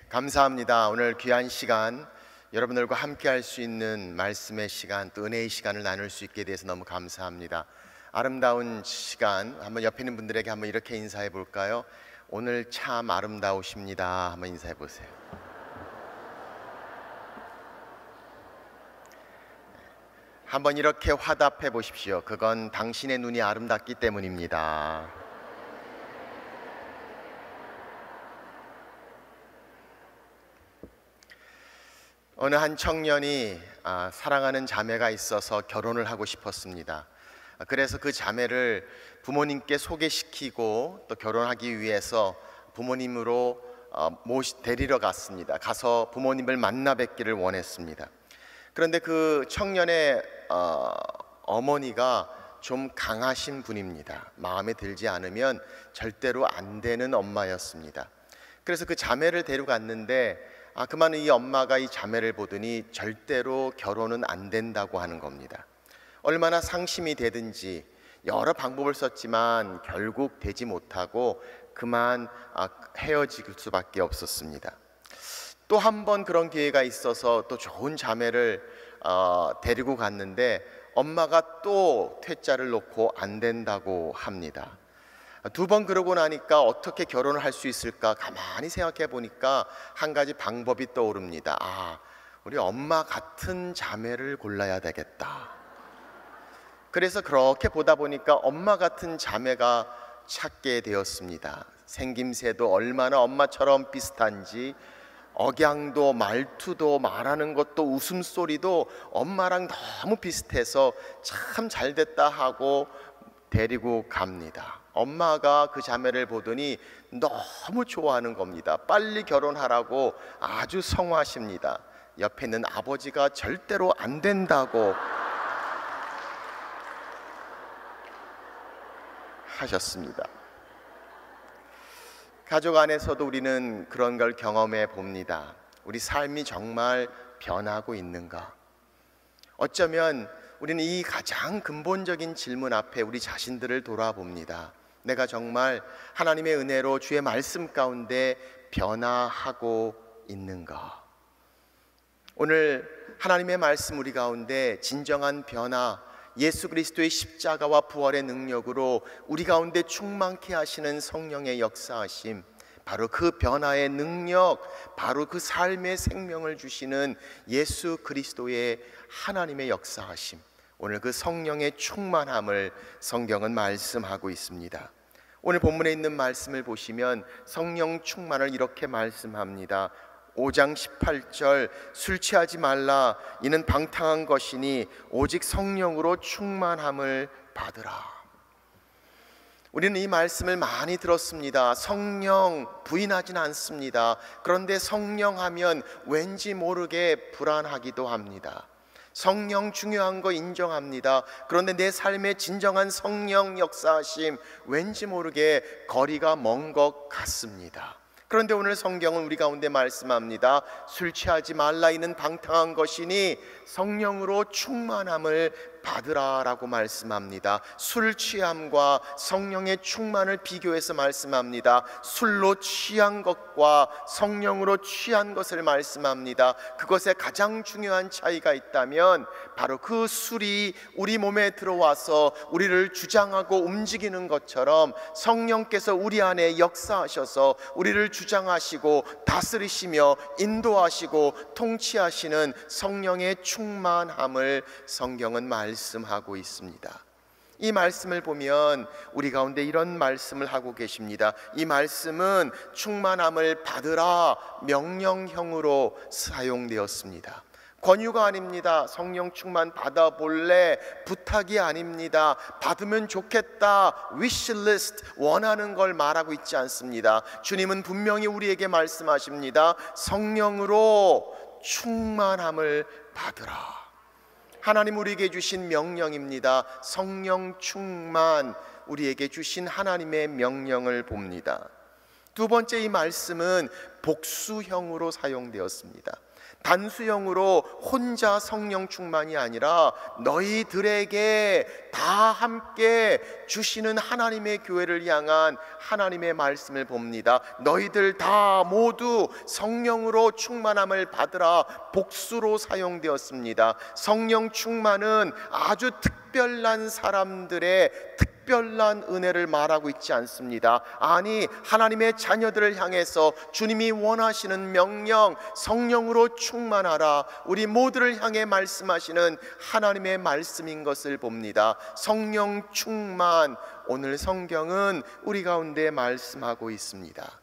감사합니다. 오늘 귀한 시간 여러분들과 함께 할 수 있는 말씀의 시간, 또 은혜의 시간을 나눌 수 있게 돼서 너무 감사합니다. 아름다운 시간, 한번 옆에 있는 분들에게 한번 이렇게 인사해 볼까요? 오늘 참 아름다우십니다. 한번 인사해 보세요. 한번 이렇게 화답해 보십시오. 그건 당신의 눈이 아름답기 때문입니다. 어느 한 청년이 사랑하는 자매가 있어서 결혼을 하고 싶었습니다. 그래서 그 자매를 부모님께 소개시키고 또 결혼하기 위해서 부모님으로 데리러 갔습니다. 가서 부모님을 만나 뵙기를 원했습니다. 그런데 그 청년의 어머니가 좀 강하신 분입니다. 마음에 들지 않으면 절대로 안 되는 엄마였습니다. 그래서 그 자매를 데려갔는데 그만 이 엄마가 이 자매를 보더니 절대로 결혼은 안 된다고 하는 겁니다. 얼마나 상심이 되든지 여러 방법을 썼지만 결국 되지 못하고 그만 헤어질 수밖에 없었습니다. 또 한 번 그런 기회가 있어서 또 좋은 자매를 데리고 갔는데 엄마가 또 퇴짜를 놓고 안 된다고 합니다. 두 번 그러고 나니까 어떻게 결혼을 할 수 있을까 가만히 생각해 보니까 한 가지 방법이 떠오릅니다. 우리 엄마 같은 자매를 골라야 되겠다. 그래서 그렇게 보다 보니까 엄마 같은 자매가 찾게 되었습니다. 생김새도 얼마나 엄마처럼 비슷한지, 억양도 말투도 말하는 것도 웃음소리도 엄마랑 너무 비슷해서 참 잘됐다 하고 데리고 갑니다. 엄마가 그 자매를 보더니 너무 좋아하는 겁니다. 빨리 결혼하라고 아주 성화하십니다. 옆에 있는 아버지가 절대로 안 된다고 하셨습니다. 가족 안에서도 우리는 그런 걸 경험해 봅니다. 우리 삶이 정말 변하고 있는가? 어쩌면 우리는 이 가장 근본적인 질문 앞에 우리 자신들을 돌아봅니다. 내가 정말 하나님의 은혜로 주의 말씀 가운데 변화하고 있는가? 오늘 하나님의 말씀 우리 가운데 진정한 변화, 예수 그리스도의 십자가와 부활의 능력으로 우리 가운데 충만케 하시는 성령의 역사하심, 바로 그 변화의 능력, 바로 그 삶의 생명을 주시는 예수 그리스도의 하나님의 역사하심, 오늘 그 성령의 충만함을 성경은 말씀하고 있습니다. 오늘 본문에 있는 말씀을 보시면 성령 충만을 이렇게 말씀합니다. 5장 18절, 술 취하지 말라, 이는 방탕한 것이니 오직 성령으로 충만함을 받으라. 우리는 이 말씀을 많이 들었습니다. 성령 부인하진 않습니다. 그런데 성령 하면 왠지 모르게 불안하기도 합니다. 성령 중요한 거 인정합니다. 그런데 내 삶의 진정한 성령 역사하심 왠지 모르게 거리가 먼 것 같습니다. 그런데 오늘 성경은 우리 가운데 말씀합니다. 술 취하지 말라, 이는 방탕한 것이니 성령으로 충만함을 받으라 라고 말씀합니다. 술 취함과 성령의 충만을 비교해서 말씀합니다. 술로 취한 것과 성령으로 취한 것을 말씀합니다. 그것에 가장 중요한 차이가 있다면 바로 그 술이 우리 몸에 들어와서 우리를 주장하고 움직이는 것처럼 성령께서 우리 안에 역사하셔서 우리를 주장하시고 다스리시며 인도하시고 통치하시는 성령의 충만함을 성경은 말씀하고 있습니다. 이 말씀을 보면 우리 가운데 이런 말씀을 하고 계십니다. 이 말씀은 충만함을 받으라 명령형으로 사용되었습니다. 권유가 아닙니다. 성령 충만 받아볼래? 부탁이 아닙니다. 받으면 좋겠다, 위시리스트, 원하는 걸 말하고 있지 않습니다. 주님은 분명히 우리에게 말씀하십니다. 성령으로 충만함을 받으라. 하나님 우리에게 주신 명령입니다. 성령 충만, 우리에게 주신 하나님의 명령을 봅니다. 두 번째, 이 말씀은 복수형으로 사용되었습니다. 단수형으로 혼자 성령 충만이 아니라 너희들에게 다 함께 주시는 하나님의 교회를 향한 하나님의 말씀을 봅니다. 너희들 다 모두 성령으로 충만함을 받으라 복수로 사용되었습니다. 성령 충만은 아주 특별한 사람들의 특별한 은혜를 말하고 있지 않습니다. 아니, 하나님의 자녀들을 향해서 주님이 원하시는 명령, 성령으로 충만하라, 우리 모두를 향해 말씀하시는 하나님의 말씀인 것을 봅니다. 성령 충만, 오늘 성경은 우리 가운데 말씀하고 있습니다.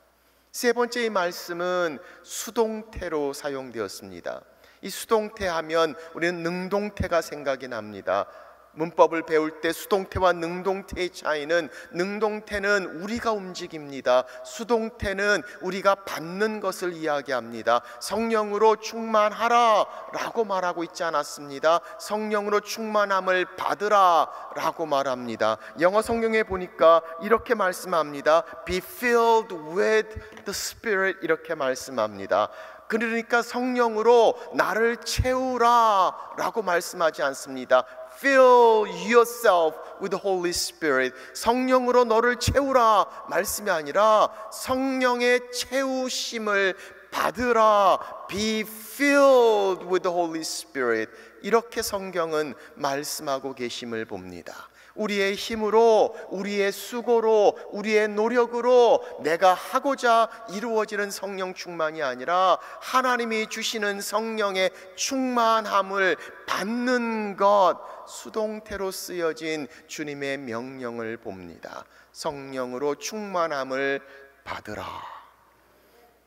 세 번째 이 말씀은 수동태로 사용되었습니다. 이 수동태 하면 우리는 능동태가 생각이 납니다. 문법을 배울 때 수동태와 능동태의 차이는, 능동태는 우리가 움직입니다. 수동태는 우리가 받는 것을 이야기합니다. 성령으로 충만하라 라고 말하고 있지 않았습니다. 성령으로 충만함을 받으라 라고 말합니다. 영어 성경에 보니까 이렇게 말씀합니다. Be filled with the Spirit, 이렇게 말씀합니다. 그러니까 성령으로 나를 채우라 라고 말씀하지 않습니다. Fill yourself with the Holy Spirit. 성령으로 너를 채우라 말씀이 아니라 성령의 채우심을 받으라. Be filled with the Holy Spirit. 이렇게 성경은 말씀하고 계심을 봅니다. 우리의 힘으로, 우리의 수고로, 우리의 노력으로 내가 하고자 이루어지는 성령 충만이 아니라 하나님이 주시는 성령의 충만함을 받는 것, 수동태로 쓰여진 주님의 명령을 봅니다. 성령으로 충만함을 받으라.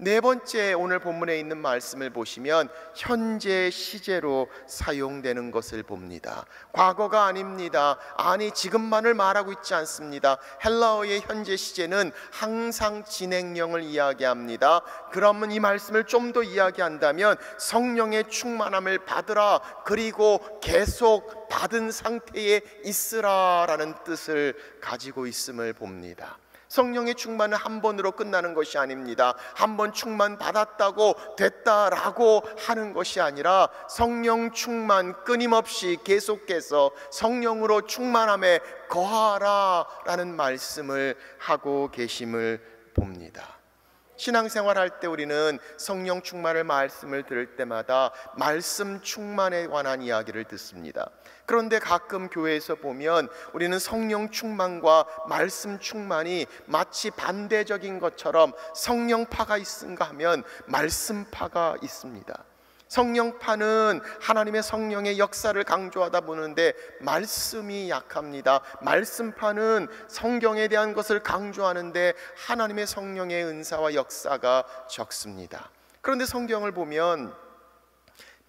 네 번째, 오늘 본문에 있는 말씀을 보시면 현재 시제로 사용되는 것을 봅니다. 과거가 아닙니다. 아니, 지금만을 말하고 있지 않습니다. 헬라어의 현재 시제는 항상 진행형을 이야기합니다. 그러면 이 말씀을 좀 더 이야기한다면 성령의 충만함을 받으라, 그리고 계속 받은 상태에 있으라 라는 뜻을 가지고 있음을 봅니다. 성령의 충만은 한 번으로 끝나는 것이 아닙니다. 한 번 충만 받았다고 됐다라고 하는 것이 아니라 성령 충만, 끊임없이 계속해서 성령으로 충만함에 거하라 라는 말씀을 하고 계심을 봅니다. 신앙생활 할 때 우리는 성령 충만을 말씀을 들을 때마다 말씀 충만에 관한 이야기를 듣습니다. 그런데 가끔 교회에서 보면 우리는 성령 충만과 말씀 충만이 마치 반대적인 것처럼 성령파가 있는가 하면 말씀파가 있습니다. 성령파는 하나님의 성령의 역사를 강조하다 보는데 말씀이 약합니다. 말씀파는 성경에 대한 것을 강조하는데 하나님의 성령의 은사와 역사가 적습니다. 그런데 성경을 보면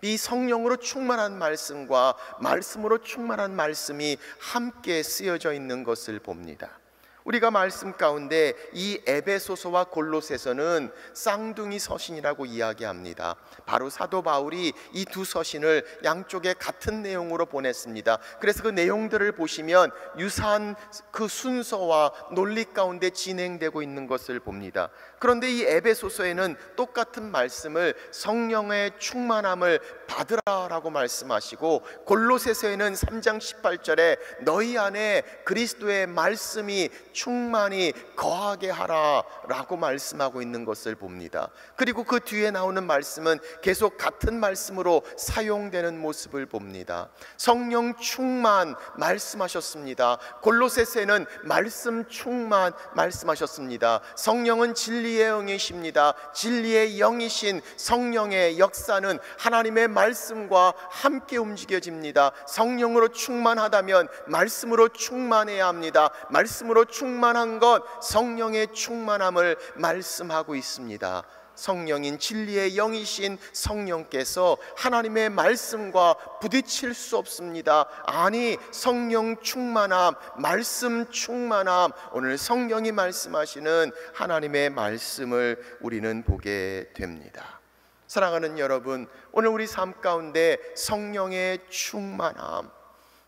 이 성령으로 충만한 말씀과 말씀으로 충만한 말씀이 함께 쓰여져 있는 것을 봅니다. 우리가 말씀 가운데 이 에베소서와 골로새서는 쌍둥이 서신이라고 이야기합니다. 바로 사도 바울이 이 두 서신을 양쪽에 같은 내용으로 보냈습니다. 그래서 그 내용들을 보시면 유사한 그 순서와 논리 가운데 진행되고 있는 것을 봅니다. 그런데 이 에베소서에는 똑같은 말씀을 성령의 충만함을 받으라라고 말씀하시고, 골로새서에는 3장 18절에 너희 안에 그리스도의 말씀이 충만히 거하게 하라 라고 말씀하고 있는 것을 봅니다. 그리고 그 뒤에 나오는 말씀은 계속 같은 말씀으로 사용되는 모습을 봅니다. 성령 충만 말씀하셨습니다. 골로새서에는 말씀 충만 말씀하셨습니다. 성령은 진리의 영이십니다. 진리의 영이신 성령의 역사는 하나님의 말씀과 함께 움직여집니다. 성령으로 충만하다면 말씀으로 충만해야 합니다. 말씀으로 충만한 것, 성령의 충만함을 말씀하고 있습니다. 성령인 진리의 영이신 성령께서 하나님의 말씀과 부딪힐 수 없습니다. 아니, 성령 충만함, 말씀 충만함, 오늘 성령이 말씀하시는 하나님의 말씀을 우리는 보게 됩니다. 사랑하는 여러분, 오늘 우리 삶 가운데 성령의 충만함,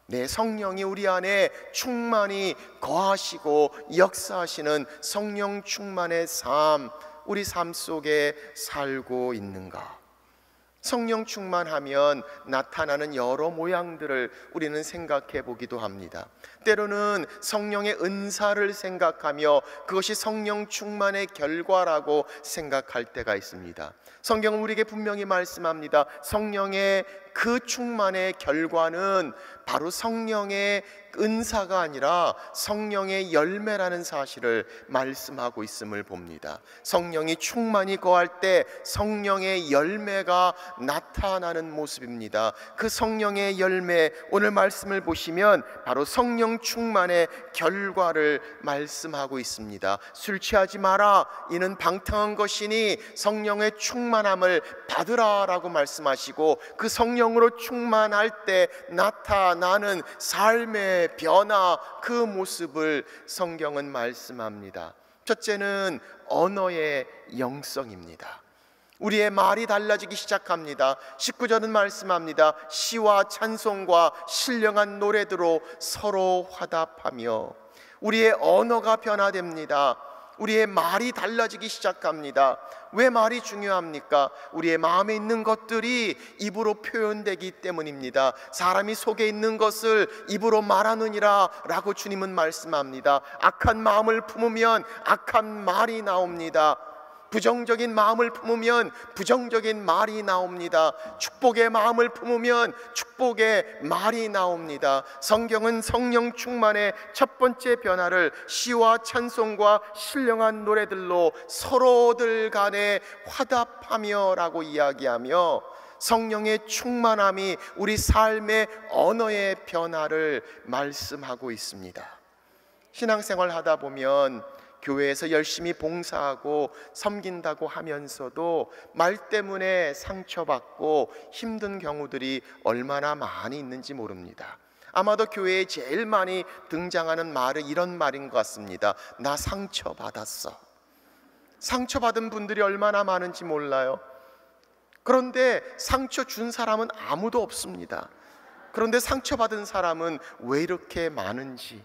내 성령이 우리 안에 충만히 거하시고 역사하시는 성령 충만의 삶, 우리 삶 속에 살고 있는가? 성령 충만하면 나타나는 여러 모양들을 우리는 생각해 보기도 합니다. 때로는 성령의 은사를 생각하며 그것이 성령 충만의 결과라고 생각할 때가 있습니다. 성경은 우리에게 분명히 말씀합니다. 성령의 그 충만의 결과는 바로 성령의 은사가 아니라 성령의 열매라는 사실을 말씀하고 있음을 봅니다. 성령이 충만히 거할 때 성령의 열매가 나타나는 모습입니다. 그 성령의 열매, 오늘 말씀을 보시면 바로 성령 충만의 결과를 말씀하고 있습니다. 술 취하지 마라, 이는 방탕한 것이니 성령의 충만함을 받으라 라고 말씀하시고, 그 성령으로 충만할 때 나타나는 삶의 변화, 그 모습을 성경은 말씀합니다. 첫째는 언어의 영성입니다. 우리의 말이 달라지기 시작합니다. 19절은 말씀합니다. 시와 찬송과 신령한 노래들로 서로 화답하며, 우리의 언어가 변화됩니다. 우리의 말이 달라지기 시작합니다. 왜 말이 중요합니까? 우리의 마음에 있는 것들이 입으로 표현되기 때문입니다. 사람이 속에 있는 것을 입으로 말하느니라 라고 주님은 말씀합니다. 악한 마음을 품으면 악한 말이 나옵니다. 부정적인 마음을 품으면 부정적인 말이 나옵니다. 축복의 마음을 품으면 축복의 말이 나옵니다. 성경은 성령 충만의 첫 번째 변화를 시와 찬송과 신령한 노래들로 서로들 간에 화답하며 라고 이야기하며, 성령의 충만함이 우리 삶의 언어의 변화를 말씀하고 있습니다. 신앙생활 하다 보면 교회에서 열심히 봉사하고 섬긴다고 하면서도 말 때문에 상처받고 힘든 경우들이 얼마나 많이 있는지 모릅니다. 아마도 교회에 제일 많이 등장하는 말은 이런 말인 것 같습니다. 나 상처받았어. 상처받은 분들이 얼마나 많은지 몰라요. 그런데 상처 준 사람은 아무도 없습니다. 그런데 상처받은 사람은 왜 이렇게 많은지,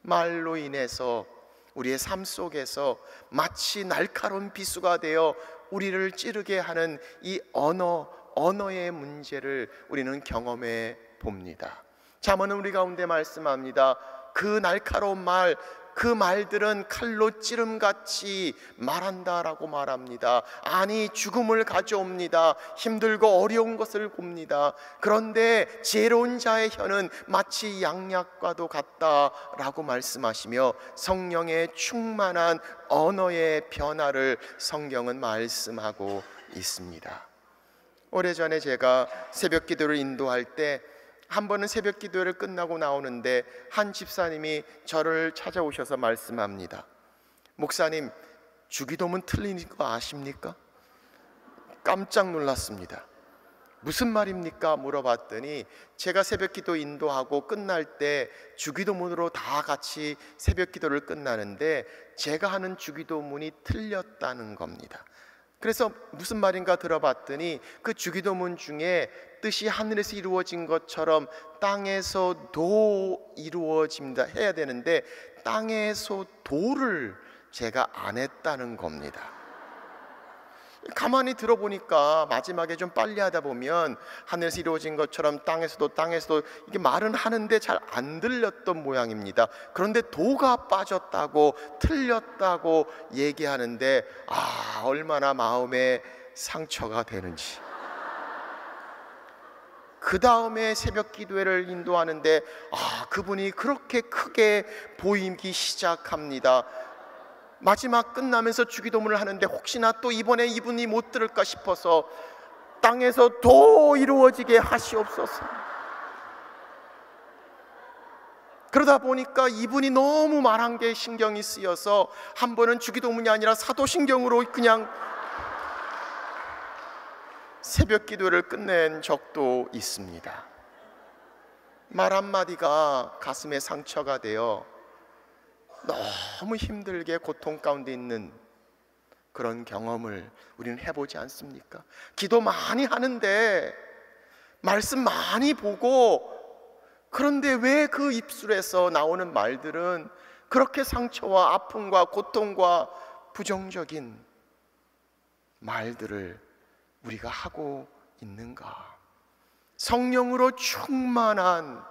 말로 인해서 우리의 삶 속에서 마치 날카로운 비수가 되어 우리를 찌르게 하는 이 언어의 문제를 우리는 경험해 봅니다. 잠언은 우리 가운데 말씀합니다. 그 날카로운 말, 그 말들은 칼로 찌름같이 말한다라고 말합니다. 아니, 죽음을 가져옵니다. 힘들고 어려운 것을 굽니다. 그런데 지혜로운 자의 혀는 마치 양약과도 같다라고 말씀하시며, 성령의 충만한 언어의 변화를 성경은 말씀하고 있습니다. 오래전에 제가 새벽 기도를 인도할 때 한 번은 새벽 기도를 끝나고 나오는데 한 집사님이 저를 찾아오셔서 말씀합니다. 목사님, 주기도문 틀린 거 아십니까? 깜짝 놀랐습니다. 무슨 말입니까? 물어봤더니 제가 새벽 기도 인도하고 끝날 때 주기도문으로 다 같이 새벽 기도를 끝나는데 제가 하는 주기도문이 틀렸다는 겁니다. 그래서 무슨 말인가 들어봤더니 그 주기도문 중에 뜻이 하늘에서 이루어진 것처럼 땅에서도 이루어진다 해야 되는데 땅에서 도를 제가 안 했다는 겁니다. 가만히 들어보니까 마지막에 좀 빨리 하다 보면 하늘에서 이루어진 것처럼 땅에서도 이게 말은 하는데 잘 안 들렸던 모양입니다. 그런데 도가 빠졌다고, 틀렸다고 얘기하는데 얼마나 마음에 상처가 되는지. 그 다음에 새벽 기도회를 인도하는데 그분이 그렇게 크게 보이기 시작합니다. 마지막 끝나면서 주기도문을 하는데 혹시나 또 이번에 이분이 못 들을까 싶어서 땅에서 도 이루어지게 하시옵소서. 그러다 보니까 이분이 너무 말한 게 신경이 쓰여서 한 번은 주기도문이 아니라 사도신경으로 그냥 새벽 기도를 끝낸 적도 있습니다. 말 한마디가 가슴에 상처가 되어 너무 힘들게 고통 가운데 있는 그런 경험을 우리는 해보지 않습니까? 기도 많이 하는데 말씀 많이 보고, 그런데 왜 그 입술에서 나오는 말들은 그렇게 상처와 아픔과 고통과 부정적인 말들을 우리가 하고 있는가? 성령으로 충만한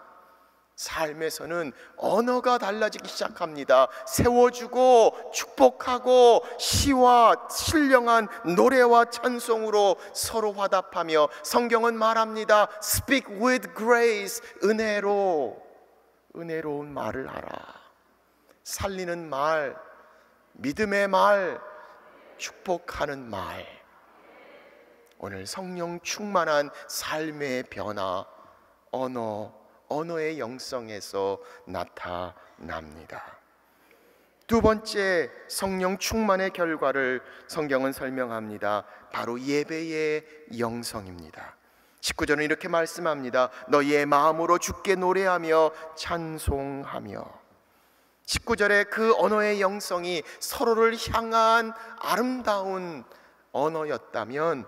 삶에서는 언어가 달라지기 시작합니다. 세워주고 축복하고 시와 신령한 노래와 찬송으로 서로 화답하며, 성경은 말합니다. Speak with grace. 은혜로운 말을 하라. 살리는 말, 믿음의 말, 축복하는 말. 오늘 성령 충만한 삶의 변화, 언어의 영성에서 나타납니다. 두 번째 성령 충만의 결과를 성경은 설명합니다. 바로 예배의 영성입니다. 19절은 이렇게 말씀합니다. 너희의 마음으로 주께 노래하며 찬송하며. 19절의 그 언어의 영성이 서로를 향한 아름다운 언어였다면,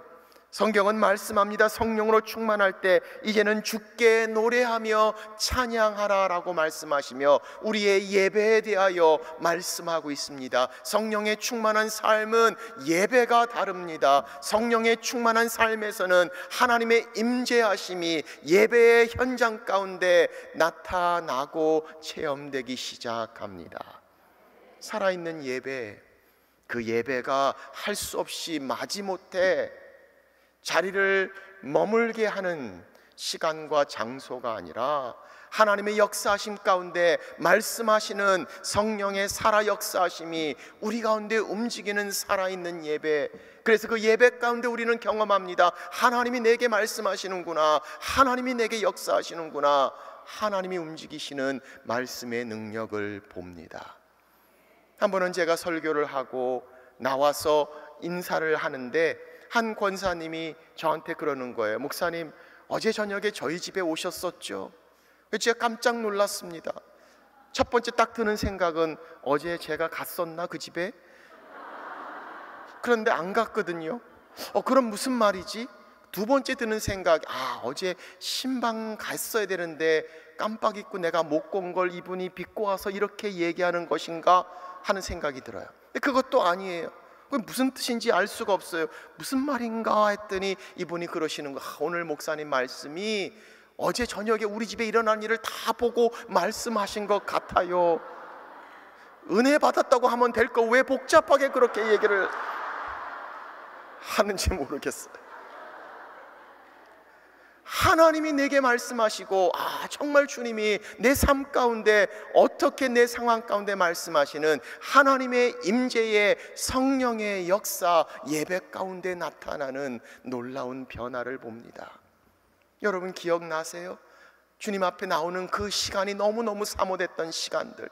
성경은 말씀합니다. 성령으로 충만할 때 이제는 주께 노래하며 찬양하라 라고 말씀하시며 우리의 예배에 대하여 말씀하고 있습니다. 성령의 충만한 삶은 예배가 다릅니다. 성령의 충만한 삶에서는 하나님의 임재하심이 예배의 현장 가운데 나타나고 체험되기 시작합니다. 살아있는 예배, 그 예배가 할 수 없이 마지못해 자리를 머물게 하는 시간과 장소가 아니라 하나님의 역사하심 가운데 말씀하시는 성령의 살아 역사하심이 우리 가운데 움직이는 살아있는 예배. 그래서 그 예배 가운데 우리는 경험합니다. 하나님이 내게 말씀하시는구나, 하나님이 내게 역사하시는구나, 하나님이 움직이시는 말씀의 능력을 봅니다. 한 번은 제가 설교를 하고 나와서 인사를 하는데 한 권사님이 저한테 그러는 거예요. 목사님, 어제 저녁에 저희 집에 오셨었죠? 제가 깜짝 놀랐습니다. 첫 번째 딱 드는 생각은 어제 제가 갔었나 그 집에? 그런데 안 갔거든요. 그럼 무슨 말이지? 두 번째 드는 생각, 어제 신방 갔어야 되는데 깜빡 잊고 내가 못 건 걸 이분이 빚고 와서 이렇게 얘기하는 것인가 하는 생각이 들어요. 근데 그것도 아니에요. 무슨 뜻인지 알 수가 없어요. 무슨 말인가 했더니 이분이 그러시는 거, 오늘 목사님 말씀이 어제 저녁에 우리 집에 일어난 일을 다 보고 말씀하신 것 같아요. 은혜 받았다고 하면 될 거 왜 복잡하게 그렇게 얘기를 하는지 모르겠어요. 하나님이 내게 말씀하시고, 정말 주님이 내 삶 가운데 어떻게 내 상황 가운데 말씀하시는 하나님의 임재의 성령의 역사, 예배 가운데 나타나는 놀라운 변화를 봅니다. 여러분 기억나세요? 주님 앞에 나오는 그 시간이 너무너무 사모됐던 시간들,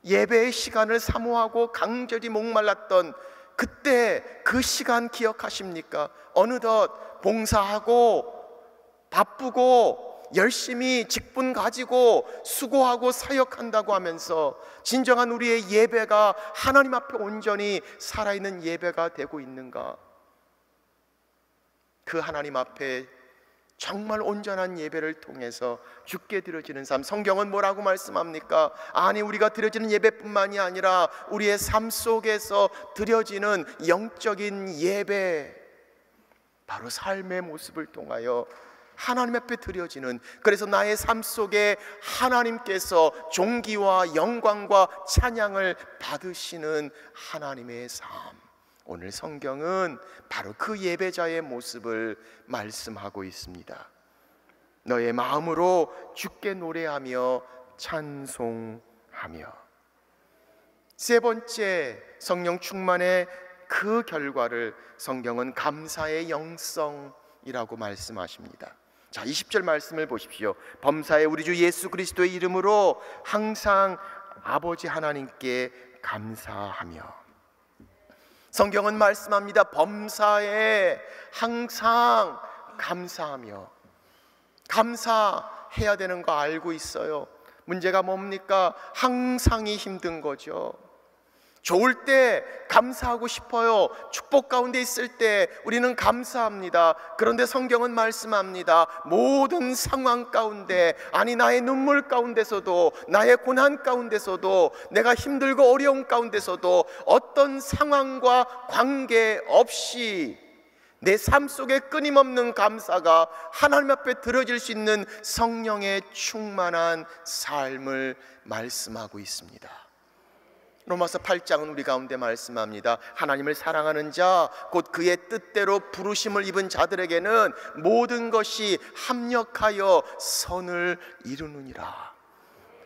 예배의 시간을 사모하고 강절히 목말랐던 그때 그 시간 기억하십니까? 어느덧 봉사하고 바쁘고 열심히 직분 가지고 수고하고 사역한다고 하면서 진정한 우리의 예배가 하나님 앞에 온전히 살아있는 예배가 되고 있는가? 그 하나님 앞에 정말 온전한 예배를 통해서 주께 드려지는 삶, 성경은 뭐라고 말씀합니까? 아니, 우리가 드려지는 예배뿐만이 아니라 우리의 삶 속에서 드려지는 영적인 예배, 바로 삶의 모습을 통하여 하나님 앞에 드려지는, 그래서 나의 삶 속에 하나님께서 존귀와 영광과 찬양을 받으시는 하나님의 삶. 오늘 성경은 바로 그 예배자의 모습을 말씀하고 있습니다. 너의 마음으로 주께 노래하며 찬송하며. 세 번째 성령 충만의 그 결과를 성경은 감사의 영성이라고 말씀하십니다. 자, 20절 말씀을 보십시오. 범사에 우리 주 예수 그리스도의 이름으로 항상 아버지 하나님께 감사하며. 성경은 말씀합니다. 범사에 항상 감사하며. 감사해야 되는 거 알고 있어요. 문제가 뭡니까? 항상이 힘든 거죠. 좋을 때 감사하고 싶어요. 축복 가운데 있을 때 우리는 감사합니다. 그런데 성경은 말씀합니다. 모든 상황 가운데, 아니 나의 눈물 가운데서도, 나의 고난 가운데서도, 내가 힘들고 어려운 가운데서도 어떤 상황과 관계없이 내 삶 속에 끊임없는 감사가 하나님 앞에 드려질 수 있는 성령의 충만한 삶을 말씀하고 있습니다. 로마서 8장은 우리 가운데 말씀합니다. 하나님을 사랑하는 자, 곧 그의 뜻대로 부르심을 입은 자들에게는 모든 것이 합력하여 선을 이루느니라.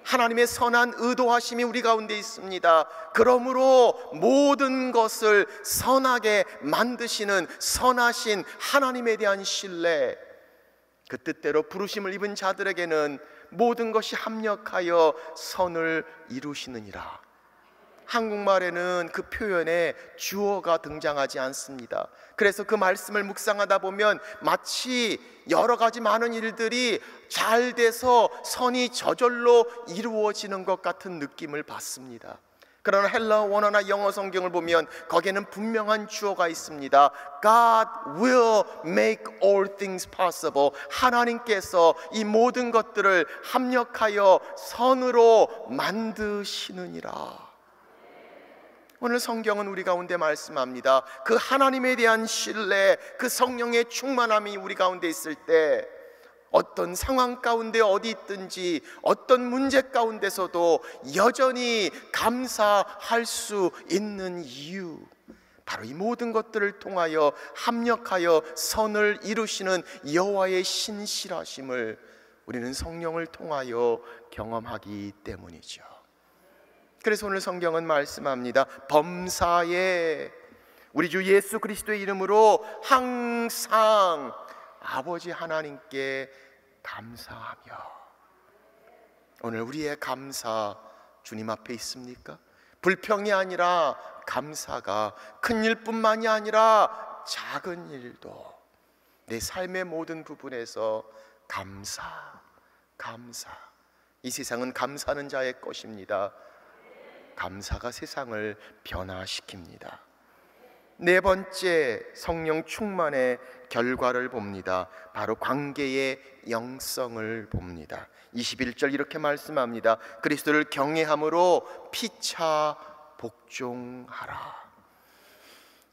하나님의 선한 의도하심이 우리 가운데 있습니다. 그러므로 모든 것을 선하게 만드시는 선하신 하나님에 대한 신뢰, 그 뜻대로 부르심을 입은 자들에게는 모든 것이 합력하여 선을 이루시느니라. 한국말에는 그 표현에 주어가 등장하지 않습니다. 그래서 그 말씀을 묵상하다 보면 마치 여러 가지 많은 일들이 잘 돼서 선이 저절로 이루어지는 것 같은 느낌을 받습니다. 그러나 헬라어 원어나 영어 성경을 보면 거기에는 분명한 주어가 있습니다. God will make all things possible. 하나님께서 이 모든 것들을 합력하여 선으로 만드시느니라. 오늘 성경은 우리 가운데 말씀합니다. 그 하나님에 대한 신뢰, 그 성령의 충만함이 우리 가운데 있을 때 어떤 상황 가운데 어디 있든지 어떤 문제 가운데서도 여전히 감사할 수 있는 이유, 바로 이 모든 것들을 통하여 합력하여 선을 이루시는 여호와의 신실하심을 우리는 성령을 통하여 경험하기 때문이죠. 그래서 오늘 성경은 말씀합니다. 범사에 우리 주 예수 그리스도의 이름으로 항상 아버지 하나님께 감사하며. 오늘 우리의 감사 주님 앞에 있습니까? 불평이 아니라 감사가, 큰 일뿐만이 아니라 작은 일도 내 삶의 모든 부분에서 감사. 이 세상은 감사하는 자의 것입니다. 감사가 세상을 변화시킵니다. 네 번째, 성령 충만의 결과를 봅니다. 바로 관계의 영성을 봅니다. 21절 이렇게 말씀합니다. 그리스도를 경외함으로 피차 복종하라.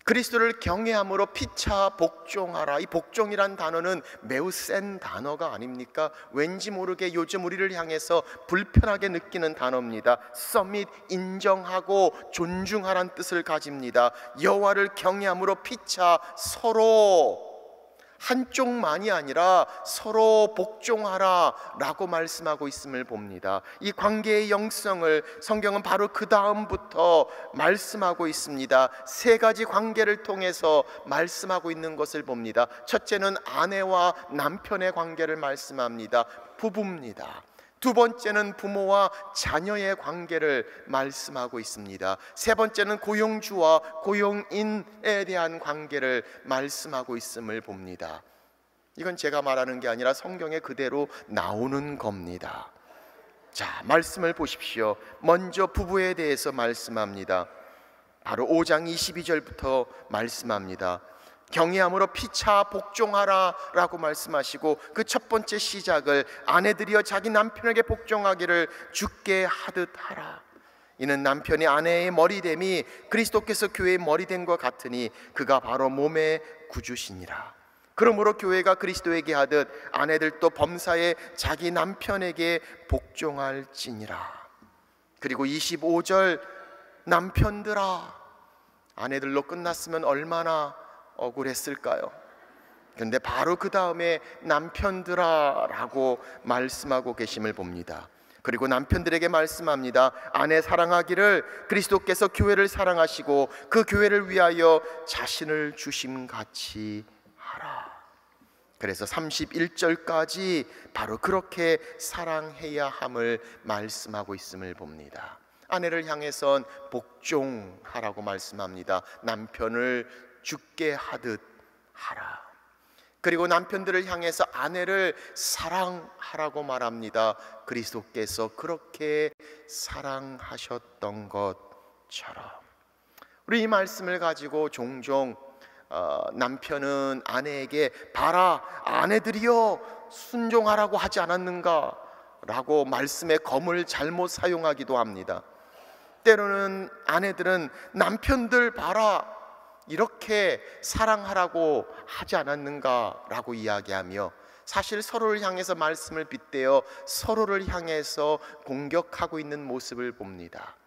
그리스도를 경외함으로 피차 복종하라. 이 복종이란 단어는 매우 센 단어가 아닙니까? 왠지 모르게 요즘 우리를 향해서 불편하게 느끼는 단어입니다. submit, 인정하고 존중하란 뜻을 가집니다. 여호와를 경외함으로 피차 서로, 한쪽만이 아니라 서로 복종하라 라고 말씀하고 있음을 봅니다. 이 관계의 영성을 성경은 바로 그 다음부터 말씀하고 있습니다. 세 가지 관계를 통해서 말씀하고 있는 것을 봅니다. 첫째는 아내와 남편의 관계를 말씀합니다. 부부입니다. 두 번째는 부모와 자녀의 관계를 말씀하고 있습니다. 세 번째는 고용주와 고용인에 대한 관계를 말씀하고 있음을 봅니다. 이건 제가 말하는 게 아니라 성경에 그대로 나오는 겁니다. 자, 말씀을 보십시오. 먼저 부부에 대해서 말씀합니다. 바로 5장 22절부터 말씀합니다. 경외함으로 피차 복종하라 라고 말씀하시고, 그 첫 번째 시작을 아내들이여 자기 남편에게 복종하기를 주께 하듯 하라. 이는 남편이 아내의 머리됨이 그리스도께서 교회의 머리된 것 같으니 그가 바로 몸의 구주시니라. 그러므로 교회가 그리스도에게 하듯 아내들도 범사에 자기 남편에게 복종할지니라. 그리고 25절, 남편들아. 아내들로 끝났으면 얼마나 억울했을까요? 그런데 바로 그 다음에 남편들아 라고 말씀하고 계심을 봅니다. 그리고 남편들에게 말씀합니다. 아내 사랑하기를 그리스도께서 교회를 사랑하시고 그 교회를 위하여 자신을 주심같이 하라. 그래서 31절까지 바로 그렇게 사랑해야 함을 말씀하고 있음을 봅니다. 아내를 향해선 복종하라고 말씀합니다. 남편을 주께 하듯 하라. 그리고 남편들을 향해서 아내를 사랑하라고 말합니다. 그리스도께서 그렇게 사랑하셨던 것처럼. 우리 이 말씀을 가지고 종종 남편은 아내에게 봐라, 아내들이여 순종하라고 하지 않았는가 라고 말씀의 검을 잘못 사용하기도 합니다. 때로는 아내들은 남편들 봐라, 이렇게 사랑하라고 하지 않았는가라고 이야기하며 사실 서로를 향해서 말씀을 빗대어 서로를 향해서 공격하고 있는 모습을 봅니다.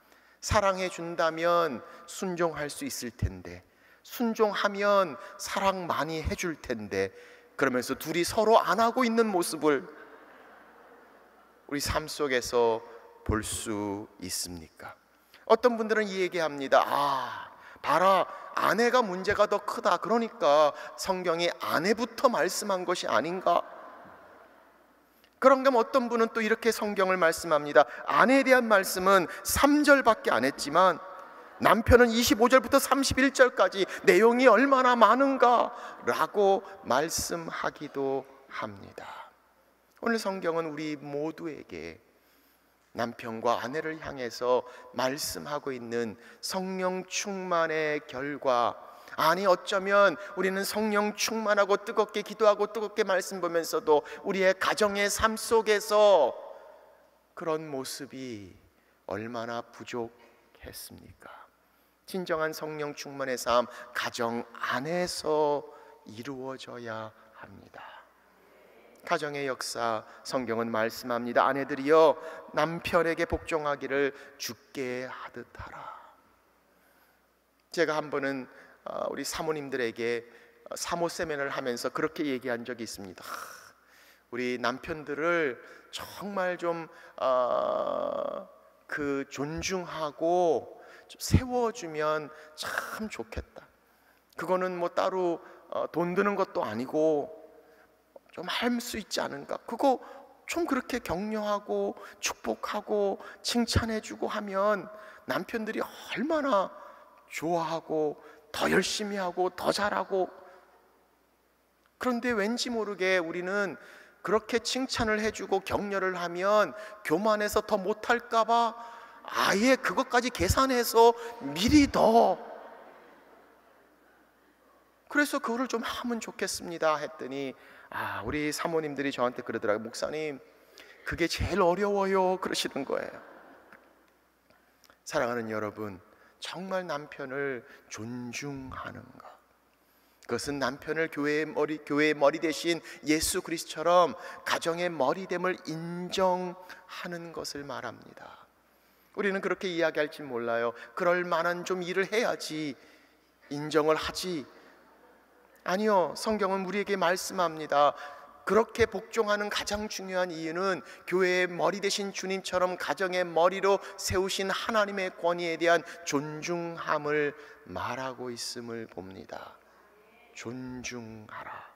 사랑해 준다면 순종할 수 있을 텐데, 순종하면 사랑 많이 해줄 텐데, 그러면서 둘이 서로 안 하고 있는 모습을 우리 삶 속에서 볼 수 있습니까? 어떤 분들은 이 얘기합니다. 봐라, 아내가 문제가 더 크다. 그러니까 성경이 아내부터 말씀한 것이 아닌가? 그런가 하면 어떤 분은 또 이렇게 성경을 말씀합니다. 아내에 대한 말씀은 3절밖에 안 했지만 남편은 25절부터 31절까지 내용이 얼마나 많은가 라고 말씀하기도 합니다. 오늘 성경은 우리 모두에게 남편과 아내를 향해서 말씀하고 있는 성령 충만의 결과, 아니 어쩌면 우리는 성령 충만하고 뜨겁게 기도하고 뜨겁게 말씀 보면서도 우리의 가정의 삶 속에서 그런 모습이 얼마나 부족했습니까? 진정한 성령 충만의 삶, 가정 안에서 이루어져야 합니다. 가정의 역사, 성경은 말씀합니다. 아내들이여 남편에게 복종하기를 주께 하듯 하라. 제가 한 번은 우리 사모님들에게 사모 세미나를 하면서 그렇게 얘기한 적이 있습니다. 우리 남편들을 정말 좀 존중하고 좀 세워주면 참 좋겠다. 그거는 뭐 따로 돈 드는 것도 아니고 좀 할 수 있지 않은가. 그거 좀 그렇게 격려하고 축복하고 칭찬해주고 하면 남편들이 얼마나 좋아하고 더 열심히 하고 더 잘하고. 그런데 왠지 모르게 우리는 그렇게 칭찬을 해주고 격려를 하면 교만해서 더 못할까 봐 아예 그것까지 계산해서 미리 더, 그래서 그거를 좀 하면 좋겠습니다 했더니 우리 사모님들이 저한테 그러더라고요. 목사님, 그게 제일 어려워요 그러시는 거예요. 사랑하는 여러분, 정말 남편을 존중하는 것, 그것은 남편을 교회의 머리 대신 예수 그리스도처럼 가정의 머리됨을 인정하는 것을 말합니다. 우리는 그렇게 이야기할지 몰라요. 그럴 만한 좀 일을 해야지 인정을 하지. 아니요, 성경은 우리에게 말씀합니다. 그렇게 복종하는 가장 중요한 이유는 교회의 머리 되신 주님처럼 가정의 머리로 세우신 하나님의 권위에 대한 존중함을 말하고 있음을 봅니다. 존중하라.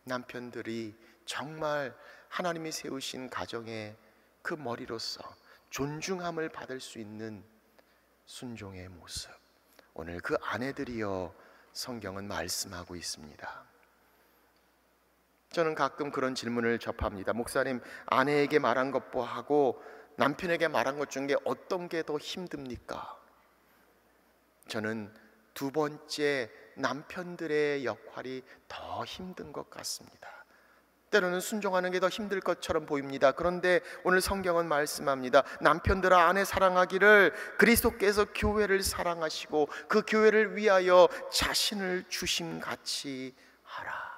남편들이 정말 하나님이 세우신 가정의 그 머리로서 존중함을 받을 수 있는 순종의 모습, 오늘 그 아내들이여 성경은 말씀하고 있습니다. 저는 가끔 그런 질문을 접합니다. 목사님, 아내에게 말한 것하고 남편에게 말한 것 중에 어떤 게 더 힘듭니까? 저는 두 번째 남편들의 역할이 더 힘든 것 같습니다. 때로는 순종하는 게 더 힘들 것처럼 보입니다. 그런데 오늘 성경은 말씀합니다. 남편들아, 아내 사랑하기를 그리스도께서 교회를 사랑하시고 그 교회를 위하여 자신을 주심같이 하라.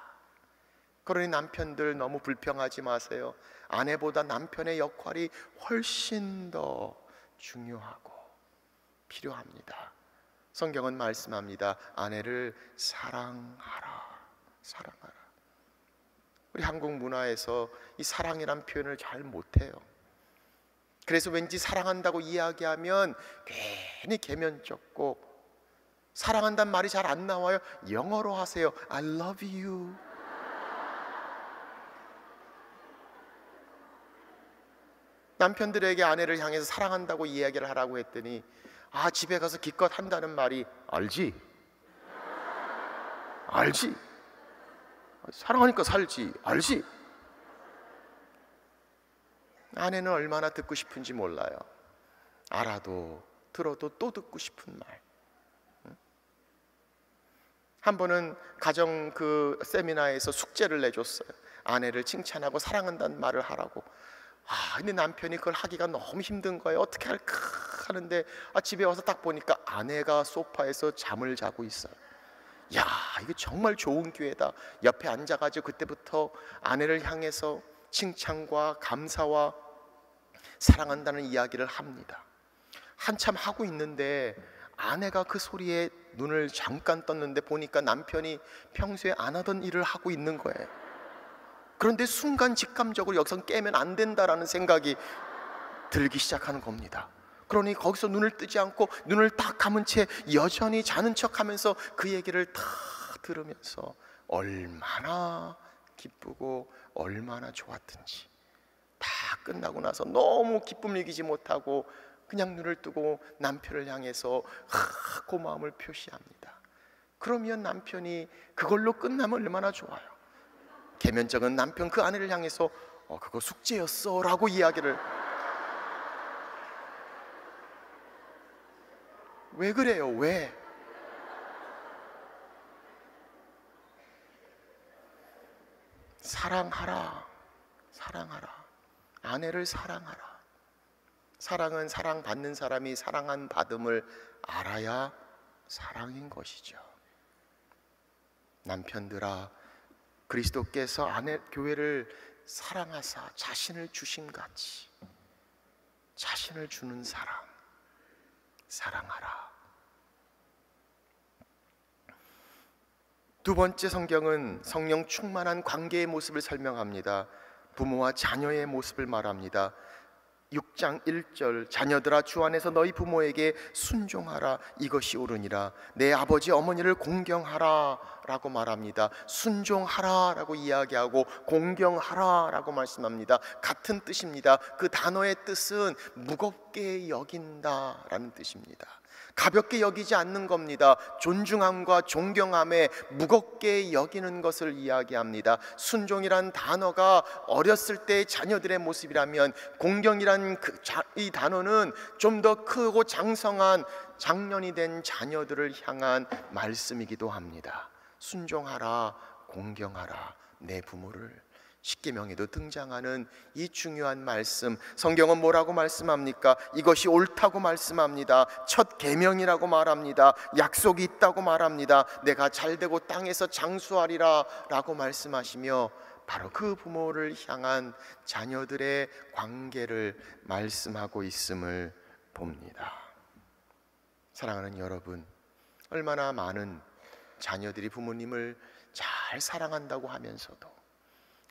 그러니 남편들 너무 불평하지 마세요. 아내보다 남편의 역할이 훨씬 더 중요하고 필요합니다. 성경은 말씀합니다. 아내를 사랑하라. 사랑하라. 우리 한국 문화에서 이 사랑이란 표현을 잘 못해요. 그래서 왠지 사랑한다고 이야기하면 괜히 계면쩍고, 사랑한다는 말이 잘 안 나와요. 영어로 하세요. I love you. 남편들에게 아내를 향해서 사랑한다고 이야기를 하라고 했더니 집에 가서 기껏 한다는 말이 알지? 알지? 사랑하니까 살지. 알지? 아내는 얼마나 듣고 싶은지 몰라요. 알아도 들어도 또 듣고 싶은 말. 한 번은 가정 세미나에서 숙제를 내줬어요. 아내를 칭찬하고 사랑한다는 말을 하라고. 근데 남편이 그걸 하기가 너무 힘든 거예요. 어떻게 할까 하는데 집에 와서 딱 보니까 아내가 소파에서 잠을 자고 있어요. 야, 이거 정말 좋은 기회다. 옆에 앉아가지고 그때부터 아내를 향해서 칭찬과 감사와 사랑한다는 이야기를 합니다. 한참 하고 있는데 아내가 그 소리에 눈을 잠깐 떴는데 보니까 남편이 평소에 안 하던 일을 하고 있는 거예요. 그런데 순간 직감적으로 여기서 깨면 안 된다라는 생각이 들기 시작하는 겁니다. 그러니 거기서 눈을 뜨지 않고 눈을 딱 감은 채 여전히 자는 척하면서 그 얘기를 다 들으면서 얼마나 기쁘고 얼마나 좋았든지, 다 끝나고 나서 너무 기쁨을 이기지 못하고 그냥 눈을 뜨고 남편을 향해서 고마움을 표시합니다. 그러면 남편이 그걸로 끝나면 얼마나 좋아요. 계면적은 남편 그 아내를 향해서 그거 숙제였어 라고 이야기를. 왜 그래요? 왜? 사랑하라. 사랑하라. 아내를 사랑하라. 사랑은 사랑받는 사람이 사랑한 받음을 알아야 사랑인 것이죠. 남편들아, 그리스도께서 교회를 사랑하사 자신을 주심같이 자신을 주는 사랑, 사랑하라. 두 번째, 성경은 성령 충만한 관계의 모습을 설명합니다. 부모와 자녀의 모습을 말합니다. 6장 1절, 자녀들아 주 안에서 너희 부모에게 순종하라, 이것이 옳으니라. 내 아버지 어머니를 공경하라 라고 말합니다. 순종하라 라고 이야기하고 공경하라 라고 말씀합니다. 같은 뜻입니다. 그 단어의 뜻은 무겁게 여긴다 라는 뜻입니다. 가볍게 여기지 않는 겁니다. 존중함과 존경함에 무겁게 여기는 것을 이야기합니다. 순종이란 단어가 어렸을 때의 자녀들의 모습이라면, 공경이란 이 단어는 좀 더 크고 장성한 장년이 된 자녀들을 향한 말씀이기도 합니다. 순종하라, 공경하라, 내 부모를. 십계명에도 등장하는 이 중요한 말씀, 성경은 뭐라고 말씀합니까? 이것이 옳다고 말씀합니다. 첫 계명이라고 말합니다. 약속이 있다고 말합니다. 내가 잘되고 땅에서 장수하리라 라고 말씀하시며, 바로 그 부모를 향한 자녀들의 관계를 말씀하고 있음을 봅니다. 사랑하는 여러분, 얼마나 많은 자녀들이 부모님을 잘 사랑한다고 하면서도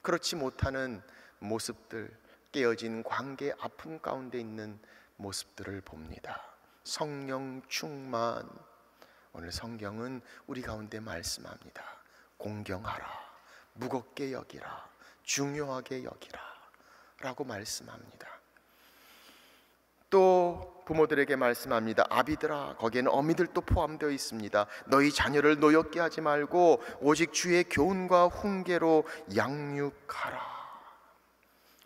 그렇지 못하는 모습들, 깨어진 관계 아픔 가운데 있는 모습들을 봅니다. 성령 충만, 오늘 성경은 우리 가운데 말씀합니다. 공경하라, 무겁게 여기라, 중요하게 여기라 라고 말씀합니다. 또 부모들에게 말씀합니다. 아비들아, 거기에는 어미들도 포함되어 있습니다. 너희 자녀를 노엽게 하지 말고 오직 주의 교훈과 훈계로 양육하라.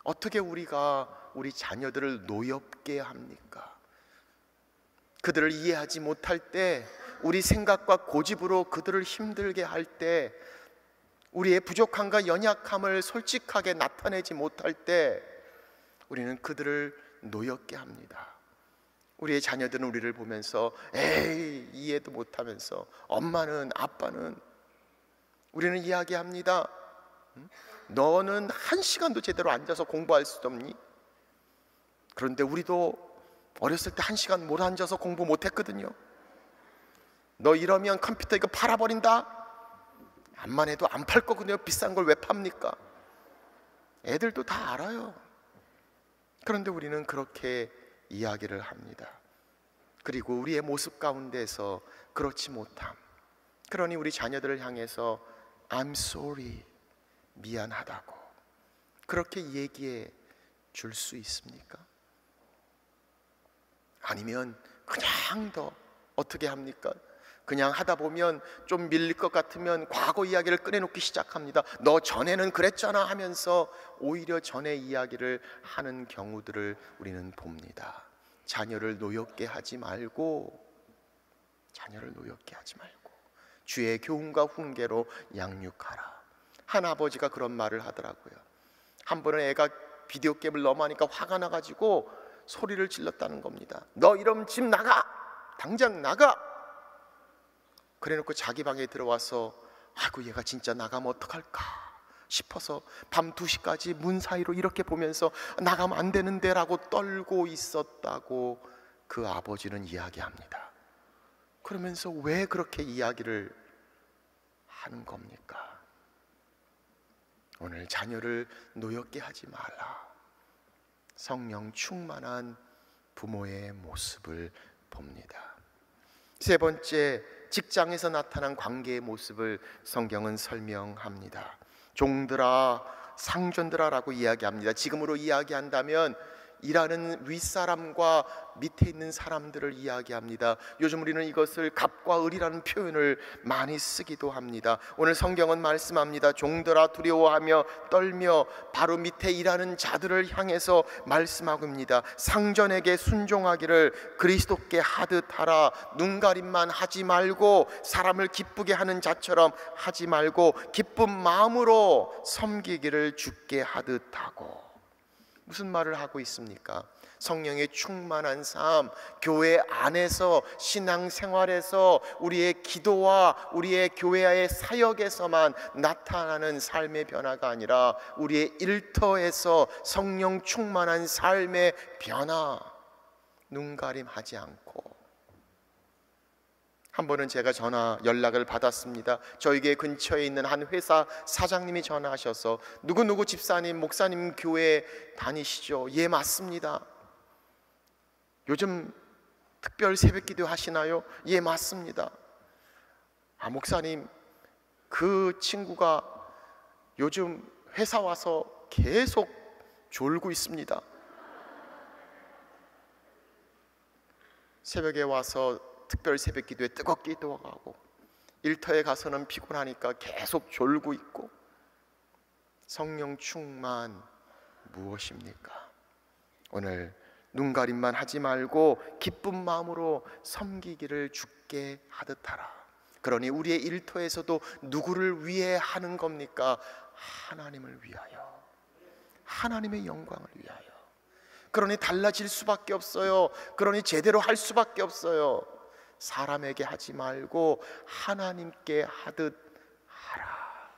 어떻게 우리가 우리 자녀들을 노엽게 합니까? 그들을 이해하지 못할 때, 우리 생각과 고집으로 그들을 힘들게 할 때, 우리의 부족함과 연약함을 솔직하게 나타내지 못할 때 우리는 그들을 노엽게 합니다. 우리의 자녀들은 우리를 보면서 에이, 이해도 못하면서, 엄마는, 아빠는, 우리는 이야기합니다. 너는 한 시간도 제대로 앉아서 공부할 수 없니? 그런데 우리도 어렸을 때 한 시간 못 앉아서 공부 못했거든요. 너 이러면 컴퓨터 이거 팔아버린다. 암만 해도 안 팔 거거든요. 비싼 걸 왜 팝니까? 애들도 다 알아요. 그런데 우리는 그렇게 이야기를 합니다. 그리고 우리의 모습 가운데서 그렇지 못함, 그러니 우리 자녀들을 향해서 I'm sorry, 미안하다고 그렇게 얘기해 줄 수 있습니까? 아니면 그냥 더 어떻게 합니까? 그냥 하다 보면 좀 밀릴 것 같으면 과거 이야기를 꺼내놓기 시작합니다. 너 전에는 그랬잖아 하면서 오히려 전의 이야기를 하는 경우들을 우리는 봅니다. 자녀를 노엽게 하지 말고, 자녀를 노엽게 하지 말고 주의 교훈과 훈계로 양육하라. 한 아버지가 그런 말을 하더라고요. 한 번은 애가 비디오 게임을 너무 하니까 화가 나가지고 소리를 질렀다는 겁니다. 너 이러면 집 나가! 당장 나가! 그래놓고 자기 방에 들어와서 아이고 얘가 진짜 나가면 어떡할까 싶어서 밤 2시까지 문 사이로 이렇게 보면서 나가면 안 되는데 라고 떨고 있었다고 그 아버지는 이야기합니다. 그러면서 왜 그렇게 이야기를 하는 겁니까? 오늘 자녀를 노엽게 하지 말라. 성령 충만한 부모의 모습을 봅니다. 세 번째, 직장에서 나타난 관계의 모습을 성경은 설명합니다. 종들아, 상전들아 라고 이야기합니다. 지금으로 이야기한다면 일하는 윗사람과 밑에 있는 사람들을 이야기합니다. 요즘 우리는 이것을 갑과 을이라는 표현을 많이 쓰기도 합니다. 오늘 성경은 말씀합니다. 종들아 두려워하며 떨며, 바로 밑에 일하는 자들을 향해서 말씀하고 있습니다. 상전에게 순종하기를 그리스도께 하듯 하라. 눈가림만 하지 말고 사람을 기쁘게 하는 자처럼 하지 말고 기쁜 마음으로 섬기기를 주께 하듯 하고. 무슨 말을 하고 있습니까? 성령의 충만한 삶, 교회 안에서, 신앙생활에서, 우리의 기도와 우리의 교회의 사역에서만 나타나는 삶의 변화가 아니라 우리의 일터에서 성령 충만한 삶의 변화, 눈가림하지 않고. 한 번은 제가 연락을 받았습니다. 저에게 근처에 있는 한 회사 사장님이 전화하셔서 누구누구 집사님, 목사님 교회 다니시죠? 예, 맞습니다. 요즘 특별 새벽기도 하시나요? 예, 맞습니다. 아, 목사님, 그 친구가 요즘 회사 와서 계속 졸고 있습니다. 새벽에 와서 특별 새벽 기도에 뜨겁게 기도하고 일터에 가서는 피곤하니까 계속 졸고 있고. 성령 충만 무엇입니까? 오늘 눈가림만 하지 말고 기쁜 마음으로 섬기기를 주께 하듯 하라. 그러니 우리의 일터에서도 누구를 위해 하는 겁니까? 하나님을 위하여, 하나님의 영광을 위하여. 그러니 달라질 수밖에 없어요. 그러니 제대로 할 수밖에 없어요. 사람에게 하지 말고 하나님께 하듯 하라.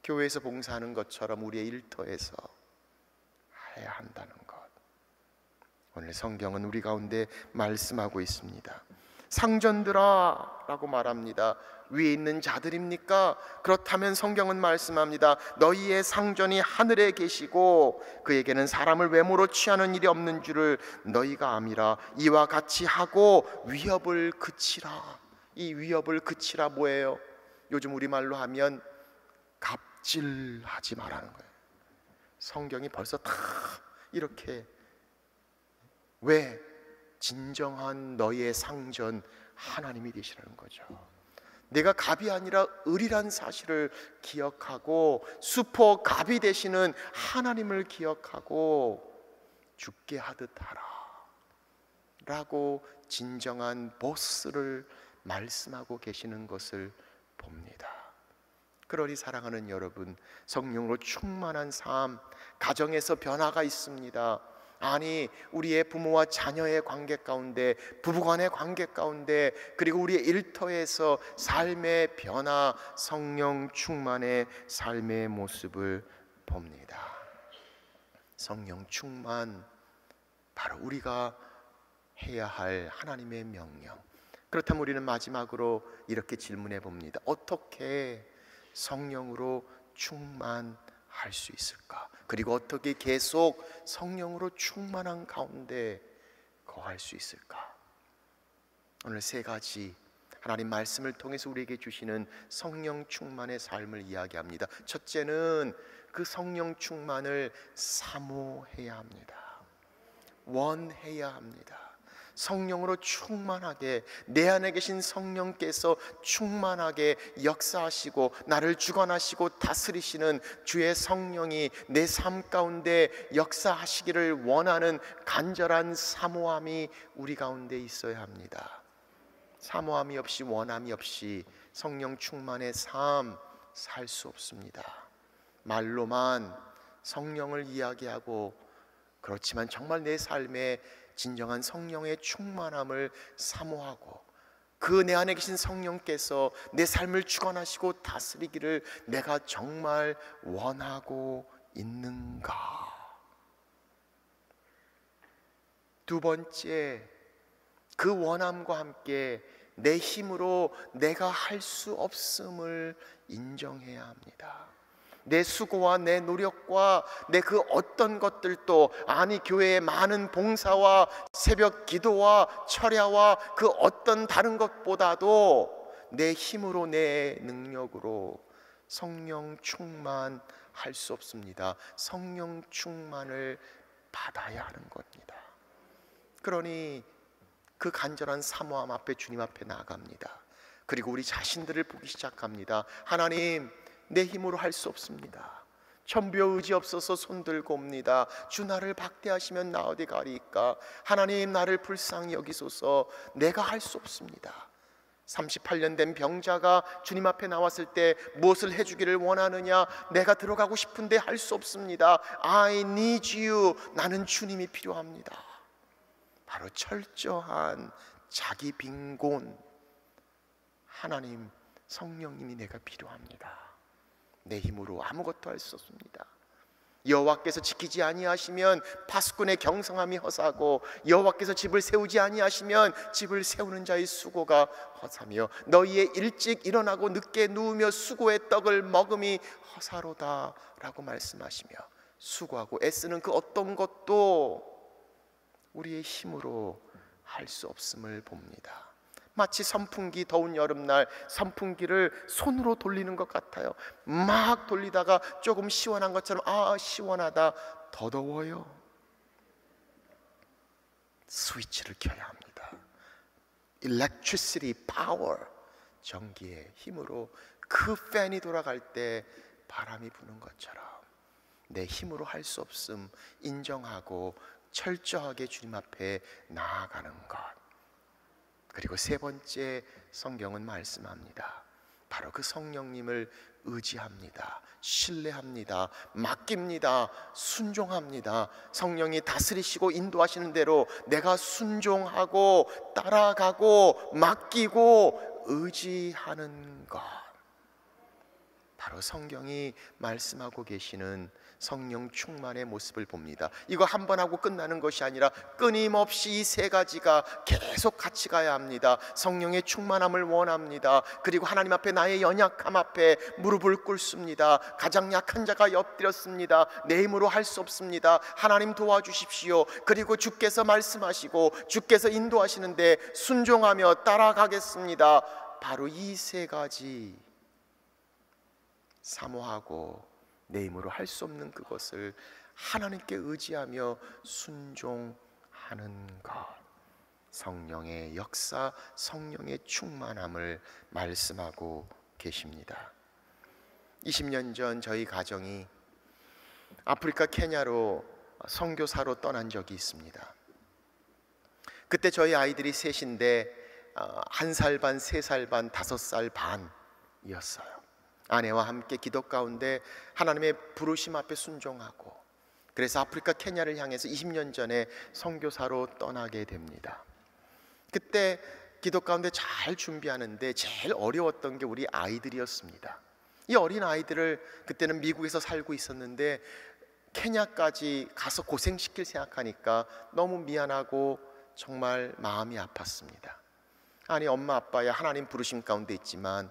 교회에서 봉사하는 것처럼 우리의 일터에서 해야 한다는 것, 오늘 성경은 우리 가운데 말씀하고 있습니다. 상전들아 라고 말합니다. 위에 있는 자들입니까? 그렇다면 성경은 말씀합니다. 너희의 상전이 하늘에 계시고 그에게는 사람을 외모로 취하는 일이 없는 줄을 너희가 암이라. 이와 같이 하고 위협을 그치라. 이 위협을 그치라 뭐예요? 요즘 우리말로 하면 갑질하지 말라는 거예요. 성경이 벌써 다 이렇게, 왜? 진정한 너희의 상전 하나님이 되시라는 거죠. 내가 갑이 아니라 을이란 사실을 기억하고 슈퍼 갑이 되시는 하나님을 기억하고 죽게 하듯 하라 라고 진정한 보스를 말씀하고 계시는 것을 봅니다. 그러니 사랑하는 여러분, 성령으로 충만한 삶, 가정에서 변화가 있습니다. 아니, 우리의 부모와 자녀의 관계 가운데, 부부간의 관계 가운데, 그리고 우리의 일터에서 삶의 변화, 성령 충만의 삶의 모습을 봅니다. 성령 충만, 바로 우리가 해야 할 하나님의 명령. 그렇다면 우리는 마지막으로 이렇게 질문해 봅니다. 어떻게 성령으로 충만할 수 있을까? 그리고 어떻게 계속 성령으로 충만한 가운데 거할 수 있을까? 오늘 세 가지 하나님 말씀을 통해서 우리에게 주시는 성령 충만의 삶을 이야기합니다. 첫째는 그 성령 충만을 사모해야 합니다. 원해야 합니다. 성령으로 충만하게, 내 안에 계신 성령께서 충만하게 역사하시고 나를 주관하시고 다스리시는 주의 성령이 내 삶 가운데 역사하시기를 원하는 간절한 사모함이 우리 가운데 있어야 합니다. 사모함이 없이, 원함이 없이 성령 충만의 삶 살 수 없습니다. 말로만 성령을 이야기하고 그렇지만 정말 내 삶에 진정한 성령의 충만함을 사모하고 그 내 안에 계신 성령께서 내 삶을 주관하시고 다스리기를 내가 정말 원하고 있는가? 두 번째, 그 원함과 함께 내 힘으로 내가 할 수 없음을 인정해야 합니다. 내 수고와 내 노력과 내 그 어떤 것들도, 아니 교회의 많은 봉사와 새벽 기도와 철야와 그 어떤 다른 것보다도 내 힘으로 내 능력으로 성령 충만할 수 없습니다. 성령 충만을 받아야 하는 겁니다. 그러니 그 간절한 사모함 앞에 주님 앞에 나아갑니다. 그리고 우리 자신들을 보기 시작합니다. 하나님, 내 힘으로 할 수 없습니다. 천부여 의지 없어서 손들고 옵니다. 주 나를 박대하시면 나 어디 가리까? 하나님, 나를 불쌍히 여기소서. 내가 할 수 없습니다. 38년 된 병자가 주님 앞에 나왔을 때 무엇을 해주기를 원하느냐? 내가 들어가고 싶은데 할 수 없습니다. I need you. 나는 주님이 필요합니다. 바로 철저한 자기 빈곤. 하나님, 성령님이 내가 필요합니다. 내 힘으로 아무것도 할 수 없습니다. 여호와께서 지키지 아니하시면 파수꾼의 경성함이 허사하고 여호와께서 집을 세우지 아니하시면 집을 세우는 자의 수고가 허사며 너희의 일찍 일어나고 늦게 누우며 수고의 떡을 먹음이 허사로다 라고 말씀하시며, 수고하고 애쓰는 그 어떤 것도 우리의 힘으로 할 수 없음을 봅니다. 마치 선풍기, 더운 여름날 선풍기를 손으로 돌리는 것 같아요. 막 돌리다가 조금 시원한 것처럼 시원하다, 더 더워요. 스위치를 켜야 합니다. Electricity, power, 전기의 힘으로 그 팬이 돌아갈 때 바람이 부는 것처럼 내 힘으로 할 수 없음 인정하고 철저하게 주님 앞에 나아가는 것. 그리고 세 번째, 성경은 말씀합니다. 바로 그 성령님을 의지합니다. 신뢰합니다. 맡깁니다. 순종합니다. 성령이 다스리시고 인도하시는 대로 내가 순종하고 따라가고 맡기고 의지하는 것. 바로 성경이 말씀하고 계시는 성령 충만의 모습을 봅니다. 이거 한 번 하고 끝나는 것이 아니라 끊임없이 이 세 가지가 계속 같이 가야 합니다. 성령의 충만함을 원합니다. 그리고 하나님 앞에 나의 연약함 앞에 무릎을 꿇습니다. 가장 약한 자가 엎드렸습니다. 내 힘으로 할 수 없습니다. 하나님 도와주십시오. 그리고 주께서 말씀하시고 주께서 인도하시는데 순종하며 따라가겠습니다. 바로 이 세 가지 사모하고 내 힘으로 할 수 없는 그것을 하나님께 의지하며 순종하는 것. 성령의 역사, 성령의 충만함을 말씀하고 계십니다. 20년 전 저희 가정이 아프리카 케냐로 선교사로 떠난 적이 있습니다. 그때 저희 아이들이 셋인데 1살 반, 3살 반, 5살 반이었어요. 아내와 함께 기도 가운데 하나님의 부르심 앞에 순종하고, 그래서 아프리카 케냐를 향해서 20년 전에 선교사로 떠나게 됩니다. 그때 기도 가운데 잘 준비하는데 제일 어려웠던 게 우리 아이들이었습니다. 이 어린 아이들을 그때는 미국에서 살고 있었는데 케냐까지 가서 고생시킬 생각하니까 너무 미안하고 정말 마음이 아팠습니다. 아니, 엄마 아빠야 하나님 부르심 가운데 있지만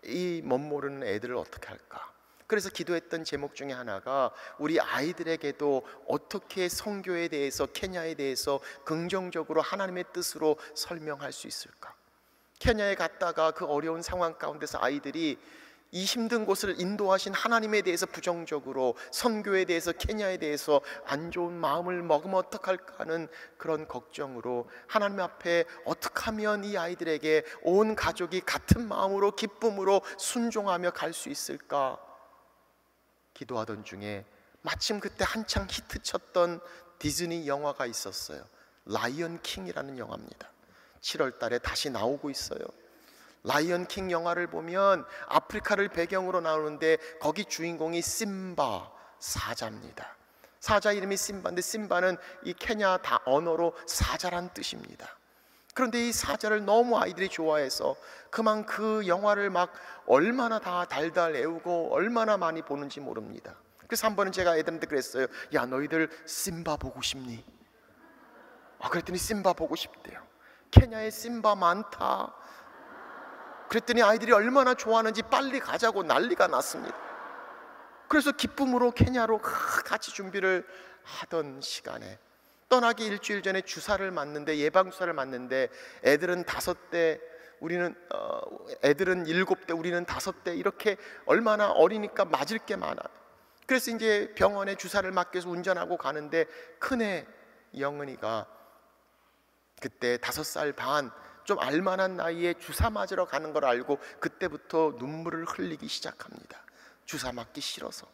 이 멋모르는 애들을 어떻게 할까? 그래서 기도했던 제목 중에 하나가 우리 아이들에게도 어떻게 선교에 대해서, 케냐에 대해서 긍정적으로 하나님의 뜻으로 설명할 수 있을까? 케냐에 갔다가 그 어려운 상황 가운데서 아이들이 이 힘든 곳을 인도하신 하나님에 대해서 부정적으로, 선교에 대해서, 케냐에 대해서 안 좋은 마음을 먹으면 어떡할까 하는 그런 걱정으로 하나님 앞에 어떻게 하면 이 아이들에게 온 가족이 같은 마음으로 기쁨으로 순종하며 갈 수 있을까 기도하던 중에 마침 그때 한창 히트쳤던 디즈니 영화가 있었어요. 라이언 킹이라는 영화입니다. 7월 달에 다시 나오고 있어요. 라이언 킹 영화를 보면 아프리카를 배경으로 나오는데 거기 주인공이 심바 사자입니다. 사자 이름이 심바인데 심바는 이 케냐 언어로 사자란 뜻입니다. 그런데 이 사자를 너무 아이들이 좋아해서 그만 그 영화를 막 얼마나 다 달달 애우고 얼마나 많이 보는지 모릅니다. 그래서 한 번은 제가 애들한테 그랬어요. 야, 너희들 심바 보고 싶니? 그랬더니 심바 보고 싶대요. 케냐에 심바 많다. 그랬더니 아이들이 얼마나 좋아하는지 빨리 가자고 난리가 났습니다. 그래서 기쁨으로 케냐로 같이 준비를 하던 시간에 떠나기 일주일 전에 주사를 맞는데, 예방주사를 맞는데, 애들은 5대, 애들은 7대, 우리는 5대, 이렇게 얼마나 어리니까 맞을 게 많아. 그래서 이제 병원에 주사를 맞기 위해서 운전하고 가는데 큰애 영은이가 그때 5살 반, 좀 알만한 나이에 주사 맞으러 가는 걸 알고 그때부터 눈물을 흘리기 시작합니다. 주사 맞기 싫어서.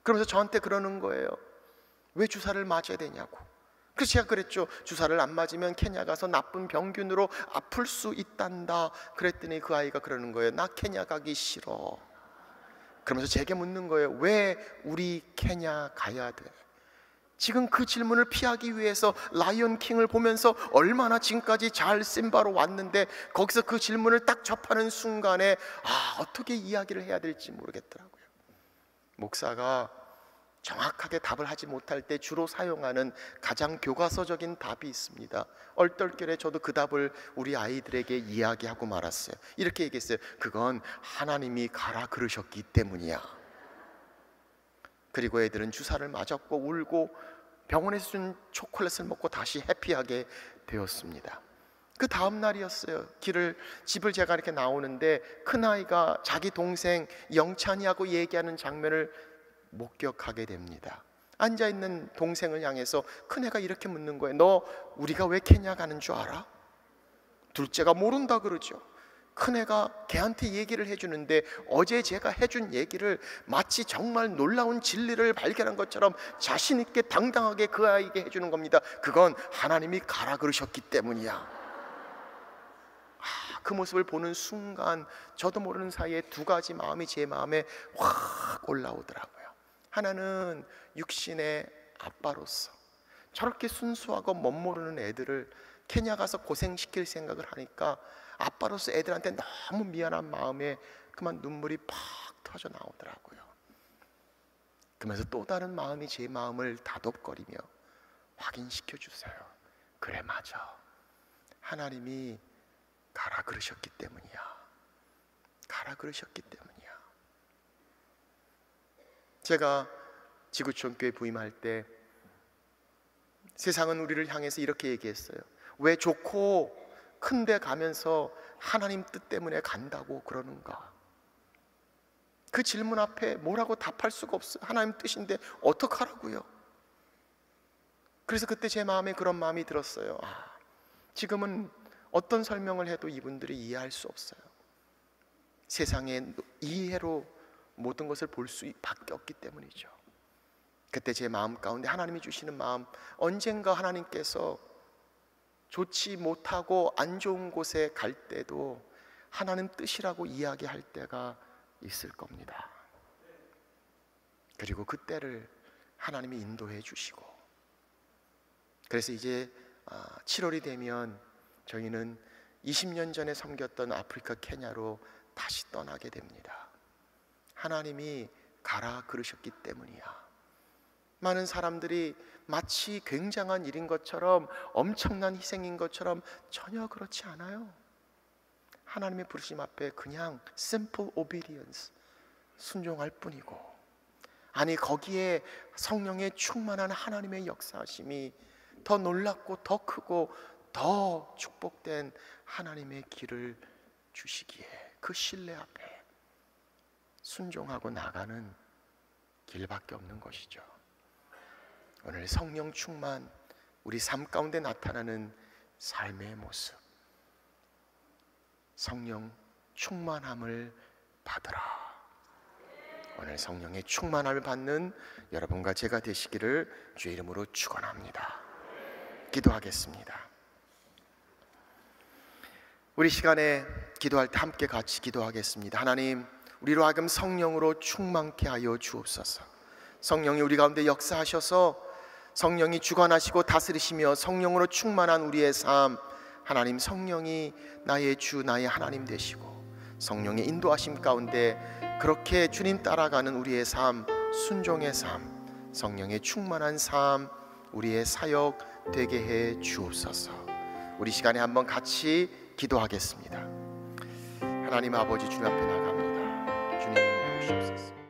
그러면서 저한테 그러는 거예요. 왜 주사를 맞아야 되냐고. 그래서 제가 그랬죠. 주사를 안 맞으면 케냐 가서 나쁜 병균으로 아플 수 있단다. 그랬더니 그 아이가 그러는 거예요. 나 케냐 가기 싫어. 그러면서 제게 묻는 거예요. 왜 우리 케냐 가야 돼? 지금 그 질문을 피하기 위해서 라이언 킹을 보면서 얼마나 지금까지 잘 심바로 왔는데, 거기서 그 질문을 딱 접하는 순간에 어떻게 이야기를 해야 될지 모르겠더라고요. 목사가 정확하게 답을 하지 못할 때 주로 사용하는 가장 교과서적인 답이 있습니다. 얼떨결에 저도 그 답을 우리 아이들에게 이야기하고 말았어요. 이렇게 얘기했어요. 그건 하나님이 가라 그러셨기 때문이야. 그리고 애들은 주사를 맞았고 울고 병원에서 준 초콜릿을 먹고 다시 해피하게 되었습니다. 그 다음 날이었어요. 집을 제가 이렇게 나오는데 큰아이가 자기 동생 영찬이하고 얘기하는 장면을 목격하게 됩니다. 앉아있는 동생을 향해서 큰애가 이렇게 묻는 거예요. 너 우리가 왜 케냐 가는 줄 알아? 둘째가 모른다 그러죠. 큰애가 걔한테 얘기를 해주는데 어제 제가 해준 얘기를 마치 정말 놀라운 진리를 발견한 것처럼 자신 있게 당당하게 그 아이에게 해주는 겁니다. 그건 하나님이 가라 그러셨기 때문이야. 그 모습을 보는 순간 저도 모르는 사이에 두 가지 마음이 제 마음에 확 올라오더라고요. 하나는 육신의 아빠로서 저렇게 순수하고 멋모르는 애들을 케냐 가서 고생시킬 생각을 하니까 아빠로서 애들한테 너무 미안한 마음에 그만 눈물이 팍 터져 나오더라고요. 그러면서 또 다른 마음이 제 마음을 다독거리며 확인시켜 주세요. 그래, 맞아. 하나님이 가라 그러셨기 때문이야. 가라 그러셨기 때문이야. 제가 지구촌교회 부임할 때 세상은 우리를 향해서 이렇게 얘기했어요. 왜 좋고 큰데 가면서 하나님 뜻 때문에 간다고 그러는가? 그 질문 앞에 뭐라고 답할 수가 없어요. 하나님 뜻인데 어떡하라고요? 그래서 그때 제 마음에 그런 마음이 들었어요. 지금은 어떤 설명을 해도 이분들이 이해할 수 없어요. 세상의 이해로 모든 것을 볼 수밖에 없기 때문이죠. 그때 제 마음 가운데 하나님이 주시는 마음, 언젠가 하나님께서 좋지 못하고 안 좋은 곳에 갈 때도 하나님 뜻이라고 이야기할 때가 있을 겁니다. 그리고 그때를 하나님이 인도해 주시고, 그래서 이제 7월이 되면 저희는 20년 전에 섬겼던 아프리카 케냐로 다시 떠나게 됩니다. 하나님이 가라 그러셨기 때문이야. 많은 사람들이 마치 굉장한 일인 것처럼, 엄청난 희생인 것처럼 전혀 그렇지 않아요. 하나님의 부르심 앞에 그냥 simple obedience, 순종할 뿐이고, 아니 거기에 성령의 충만한 하나님의 역사하심이 더 놀랍고 더 크고 더 축복된 하나님의 길을 주시기에 그 신뢰 앞에 순종하고 나가는 길밖에 없는 것이죠. 오늘 성령 충만, 우리 삶 가운데 나타나는 삶의 모습, 성령 충만함을 받으라. 오늘 성령의 충만함을 받는 여러분과 제가 되시기를 주의 이름으로 축원합니다. 기도하겠습니다. 우리 시간에 기도할 때 함께 같이 기도하겠습니다. 하나님, 우리로 하여금 성령으로 충만케 하여 주옵소서. 성령이 우리 가운데 역사하셔서 성령이 주관하시고 다스리시며 성령으로 충만한 우리의 삶, 하나님 성령이 나의 주 나의 하나님 되시고 성령의 인도하심 가운데 그렇게 주님 따라가는 우리의 삶, 순종의 삶, 성령의 충만한 삶, 우리의 사역 되게 해 주옵소서. 우리 시간에 한번 같이 기도하겠습니다. 하나님 아버지, 주님 앞에 나갑니다. 주님 도우시옵소서.